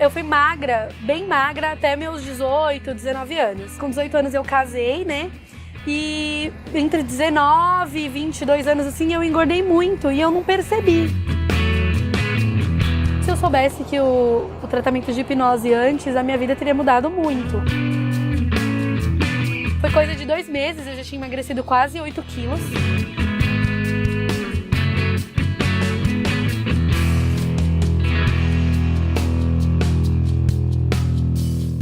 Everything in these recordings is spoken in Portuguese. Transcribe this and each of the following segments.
Eu fui magra, bem magra, até meus 18, 19 anos. Com 18 anos eu casei, né? E entre 19 e 22 anos, assim, eu engordei muito e eu não percebi. Se eu soubesse que o tratamento de hipnose antes, a minha vida teria mudado muito. Foi coisa de 2 meses, eu já tinha emagrecido quase 8 quilos.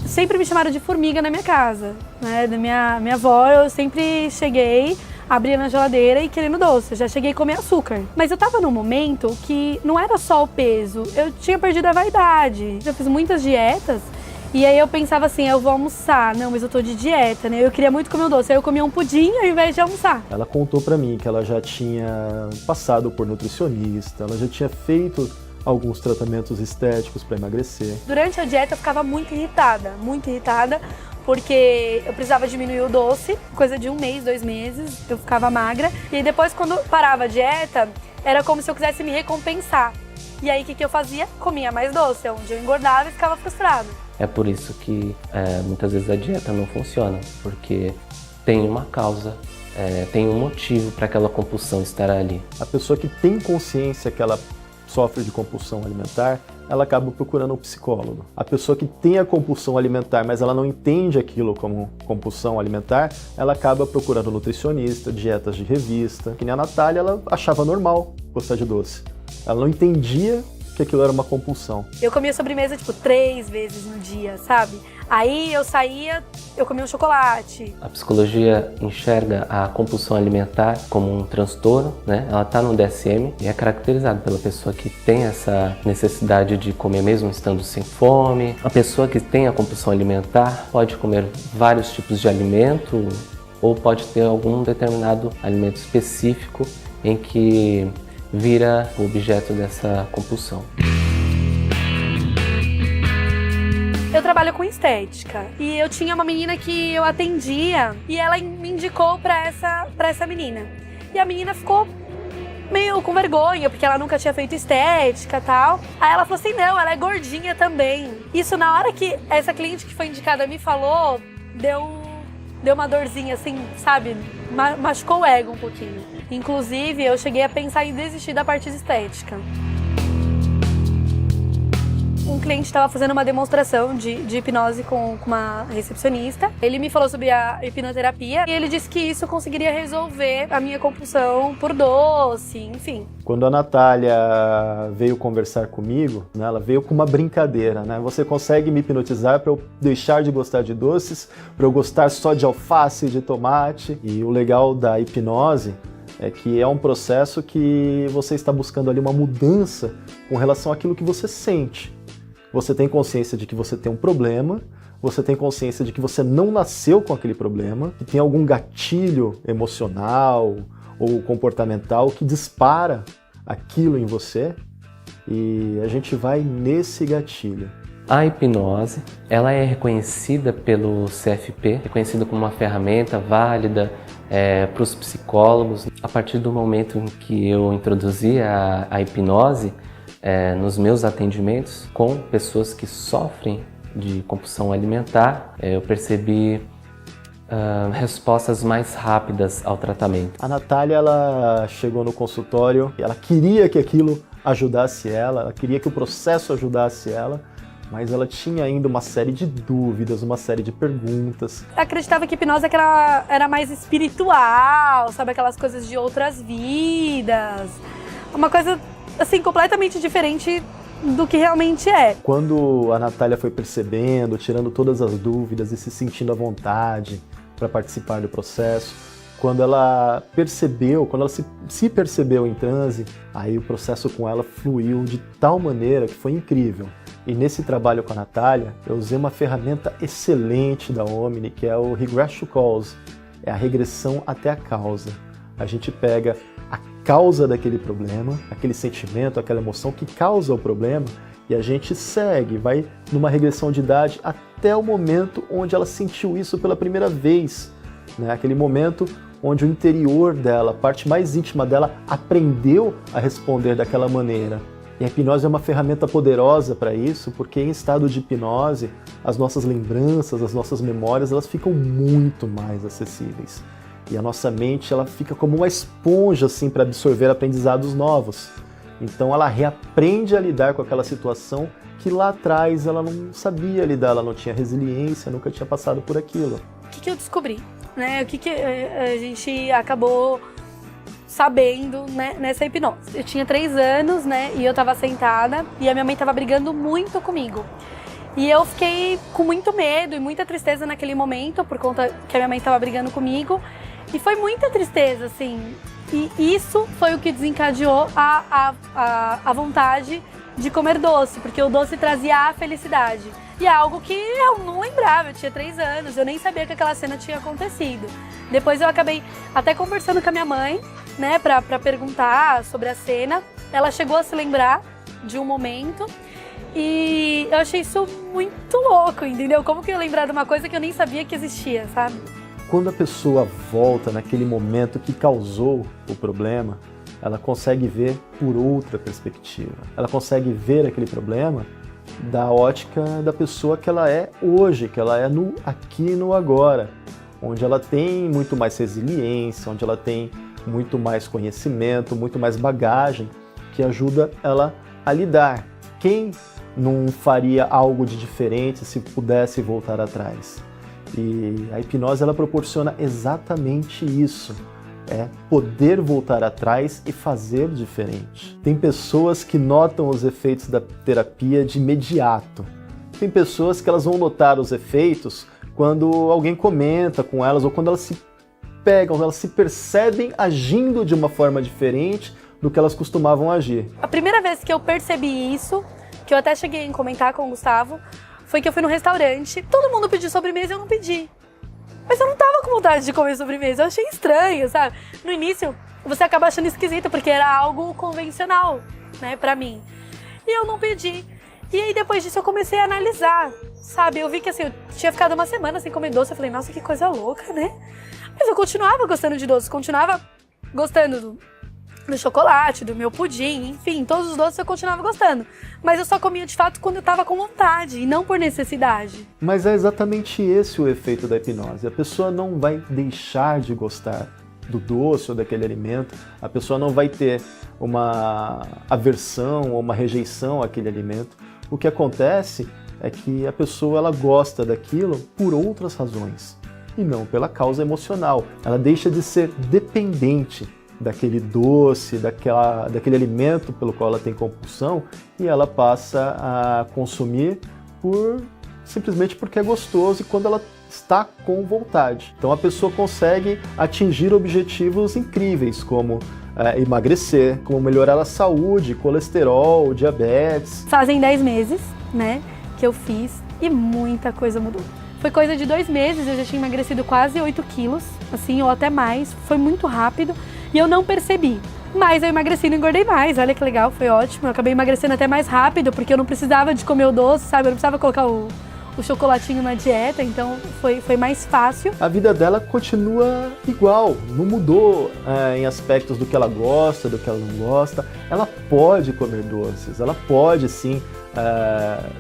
Sempre me chamaram de formiga na minha casa, né? Da minha avó, eu sempre cheguei, abria na geladeira e querendo doce. Eu já cheguei a comer açúcar. Mas eu tava num momento que não era só o peso, eu tinha perdido a vaidade. Eu fiz muitas dietas e aí eu pensava assim, eu vou almoçar. Não, mas eu tô de dieta, né? Eu queria muito comer um doce, aí eu comia um pudim ao invés de almoçar. Ela contou pra mim que ela já tinha passado por nutricionista, ela já tinha feito alguns tratamentos estéticos para emagrecer. Durante a dieta eu ficava muito irritada, porque eu precisava diminuir o doce, coisa de 1 mês, 2 meses, eu ficava magra. E depois, quando parava a dieta, era como se eu quisesse me recompensar. E aí, o que eu fazia? Comia mais doce, onde eu engordava e ficava frustrada. É por isso que muitas vezes a dieta não funciona, porque tem uma causa, tem um motivo para aquela compulsão estar ali. A pessoa que tem consciência que ela sofre de compulsão alimentar, ela acaba procurando um psicólogo. A pessoa que tem a compulsão alimentar, mas ela não entende aquilo como compulsão alimentar, ela acaba procurando um nutricionista, dietas de revista. Que nem a Natália, ela achava normal gostar de doce. Ela não entendia que aquilo era uma compulsão. Eu comia sobremesa, 3 vezes no dia, sabe? Aí eu saía, eu comia um chocolate. A psicologia enxerga a compulsão alimentar como um transtorno, né? Ela está no DSM e é caracterizada pela pessoa que tem essa necessidade de comer mesmo estando sem fome. A pessoa que tem a compulsão alimentar pode comer vários tipos de alimento ou pode ter algum determinado alimento específico em que vira o objeto dessa compulsão. Eu trabalho com estética e eu tinha uma menina que eu atendia e ela me indicou pra essa menina. E a menina ficou meio com vergonha, porque ela nunca tinha feito estética e tal. Aí ela falou assim, não, ela é gordinha também. Isso na hora que essa cliente que foi indicada me falou, deu uma dorzinha assim, sabe? Machucou o ego um pouquinho. Inclusive, eu cheguei a pensar em desistir da parte estética. Um cliente estava fazendo uma demonstração de hipnose com uma recepcionista. Ele me falou sobre a hipnoterapia e ele disse que isso conseguiria resolver a minha compulsão por doce, enfim. Quando a Natália veio conversar comigo, né, ela veio com uma brincadeira, né? Você consegue me hipnotizar para eu deixar de gostar de doces, para eu gostar só de alface e de tomate? E o legal da hipnose é que é um processo que você está buscando ali uma mudança com relação àquilo que você sente. Você tem consciência de que você tem um problema, você tem consciência de que você não nasceu com aquele problema, que tem algum gatilho emocional ou comportamental que dispara aquilo em você, e a gente vai nesse gatilho. A hipnose, ela é reconhecida pelo CFP, reconhecida como uma ferramenta válida para os psicólogos. A partir do momento em que eu introduzi a hipnose nos meus atendimentos com pessoas que sofrem de compulsão alimentar, eu percebi respostas mais rápidas ao tratamento. A Natália, ela chegou no consultório, ela queria que aquilo ajudasse ela queria que o processo ajudasse ela, mas ela tinha ainda uma série de dúvidas, uma série de perguntas. Eu acreditava que hipnose era mais espiritual, sabe? Aquelas coisas de outras vidas. Uma coisa, assim, completamente diferente do que realmente é. Quando a Natália foi percebendo, tirando todas as dúvidas e se sentindo à vontade para participar do processo, quando ela percebeu, quando ela se percebeu em transe, aí o processo com ela fluiu de tal maneira que foi incrível. E nesse trabalho com a Natália, eu usei uma ferramenta excelente da Omni, que é o Regress to Cause, é a regressão até a causa. A gente pega a causa daquele problema, aquele sentimento, aquela emoção que causa o problema, e a gente segue, vai numa regressão de idade até o momento onde ela sentiu isso pela primeira vez, né? Aquele momento onde o interior dela, a parte mais íntima dela, aprendeu a responder daquela maneira. E a hipnose é uma ferramenta poderosa para isso, porque em estado de hipnose, as nossas lembranças, as nossas memórias, elas ficam muito mais acessíveis. E a nossa mente, ela fica como uma esponja assim para absorver aprendizados novos. Então ela reaprende a lidar com aquela situação que lá atrás ela não sabia lidar, ela não tinha resiliência, nunca tinha passado por aquilo. O que eu descobri? Né? O que a gente acabou sabendo, né, nessa hipnose? Eu tinha 3 anos, né, e eu tava sentada e a minha mãe tava brigando muito comigo. E eu fiquei com muito medo e muita tristeza naquele momento, por conta que a minha mãe tava brigando comigo. E foi muita tristeza, assim. E isso foi o que desencadeou a vontade de comer doce, porque o doce trazia a felicidade. E é algo que eu não lembrava, eu tinha 3 anos, eu nem sabia que aquela cena tinha acontecido. Depois eu acabei até conversando com a minha mãe, né, pra perguntar sobre a cena. Ela chegou a se lembrar de um momento e eu achei isso muito louco, entendeu? Como que eu ia lembrar de uma coisa que eu nem sabia que existia, sabe? Quando a pessoa volta naquele momento que causou o problema, ela consegue ver por outra perspectiva. Ela consegue ver aquele problema da ótica da pessoa que ela é hoje, que ela é no aqui e no agora, onde ela tem muito mais resiliência, onde ela tem muito mais conhecimento, muito mais bagagem, que ajuda ela a lidar. Quem não faria algo de diferente se pudesse voltar atrás? E a hipnose, ela proporciona exatamente isso. É poder voltar atrás e fazer diferente. Tem pessoas que notam os efeitos da terapia de imediato. Tem pessoas que elas vão notar os efeitos quando alguém comenta com elas ou quando elas se pegam, elas se percebem agindo de uma forma diferente do que elas costumavam agir. A primeira vez que eu percebi isso, que eu até cheguei a comentar com o Gustavo, foi que eu fui no restaurante, todo mundo pediu sobremesa e eu não pedi. Mas eu não tava com vontade de comer sobremesa, eu achei estranho, sabe? No início, você acaba achando esquisito, porque era algo convencional, né, pra mim. E eu não pedi. E aí, depois disso, eu comecei a analisar, sabe? Eu vi que, assim, eu tinha ficado uma semana sem comer doce, eu falei, nossa, que coisa louca, né? Mas eu continuava gostando de doce, continuava gostando do chocolate, do meu pudim, enfim, todos os doces eu continuava gostando. Mas eu só comia de fato quando eu tava com vontade e não por necessidade. Mas é exatamente esse o efeito da hipnose. A pessoa não vai deixar de gostar do doce ou daquele alimento, a pessoa não vai ter uma aversão ou uma rejeição àquele alimento. O que acontece é que a pessoa ela gosta daquilo por outras razões e não pela causa emocional. Ela deixa de ser dependente daquele doce, daquele alimento pelo qual ela tem compulsão e ela passa a consumir simplesmente porque é gostoso e quando ela está com vontade. Então a pessoa consegue atingir objetivos incríveis, como emagrecer, como melhorar a saúde, colesterol, diabetes. Fazem 10 meses, né, que eu fiz e muita coisa mudou. Foi coisa de 2 meses, eu já tinha emagrecido quase 8 quilos, assim, ou até mais. Foi muito rápido e eu não percebi. Mas eu emagreci e não engordei mais, olha que legal, foi ótimo. Eu acabei emagrecendo até mais rápido, porque eu não precisava de comer o doce, sabe? Eu não precisava colocar o chocolatinho na dieta, então foi mais fácil. A vida dela continua igual, não mudou em aspectos do que ela gosta, do que ela não gosta. Ela pode comer doces, ela pode sim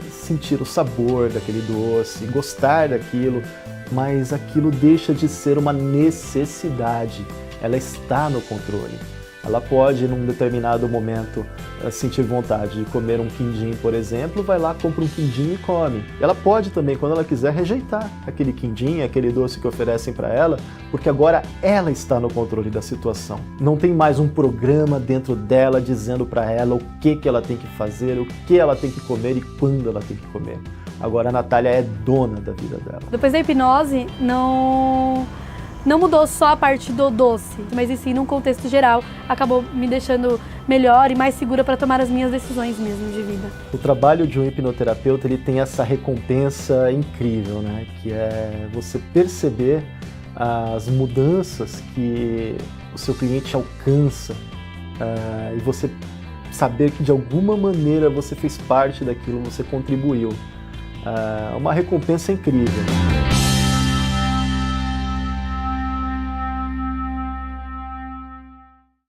sentir o sabor daquele doce, gostar daquilo, mas aquilo deixa de ser uma necessidade, ela está no controle. Ela pode, num determinado momento, sentir vontade de comer um quindim, por exemplo, vai lá, compra um quindim e come. Ela pode também, quando ela quiser, rejeitar aquele quindim, aquele doce que oferecem para ela, porque agora ela está no controle da situação. Não tem mais um programa dentro dela dizendo para ela o que ela tem que fazer, o que ela tem que comer e quando ela tem que comer. Agora a Natália é dona da vida dela. Depois da hipnose, não mudou só a parte do doce, mas em si, num contexto geral, acabou me deixando melhor e mais segura para tomar as minhas decisões mesmo de vida. O trabalho de um hipnoterapeuta, ele tem essa recompensa incrível, né? Que é você perceber as mudanças que o seu cliente alcança e você saber que de alguma maneira você fez parte daquilo, você contribuiu. Uma recompensa incrível.